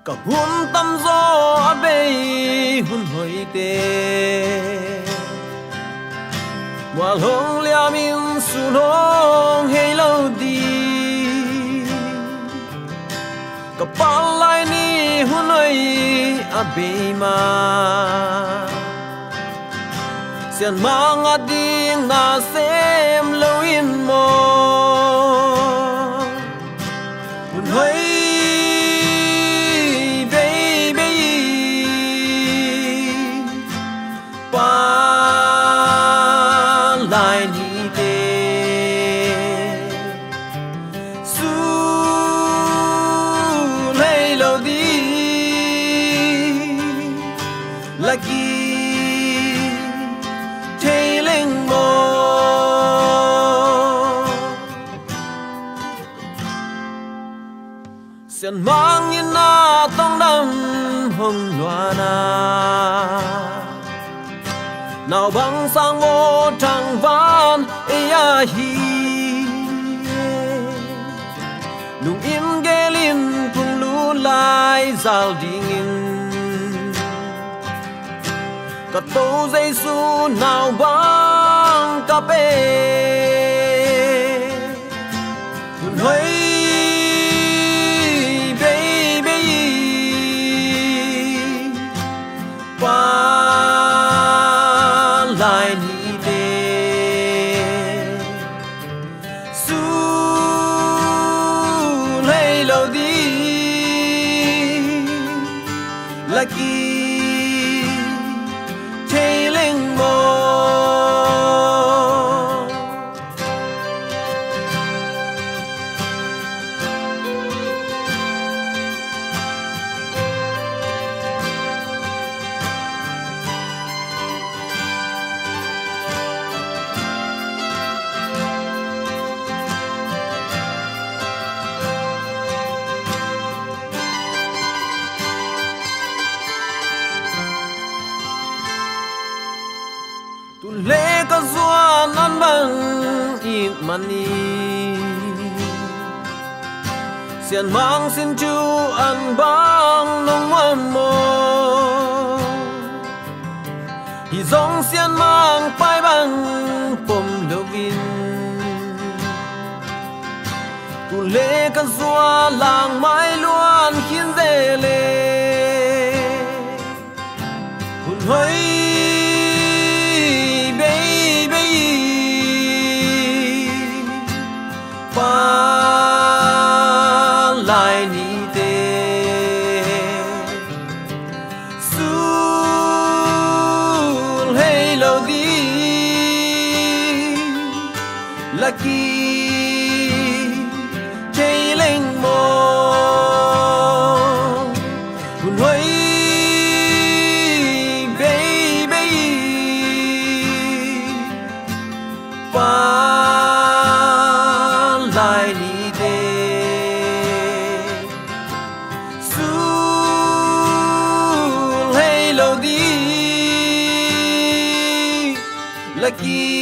cả hun tâm gió bê hun hồi tê mà hông lia min su nong hay lâu đi cả bao lai ni hun hồi a bê mà xiên mang a ding na xem lâu in mo hun hồi lagi tailing mo xiên mang như na tông đâm hồng loa na nào băng sang ngô trăng van ia hi lung in ghé linh phung lu lai zal ding in cả tô dây su nào băng cà phê hun hơi baby qua lại ni tê su lấy lâu đi lucky tailing mo tu lê có doan ăn bằng ít mani xiên mang xin chu ăn bằng nông ngoan mô hi giống xiên mang pai bằng pom lâu vin tu lê có doan làng mãi luôn khiến dễ lê hun hơi lại ni tê su hay lâu đi lucky chơi lên mò hun hơi baby qua lại ni tê lucky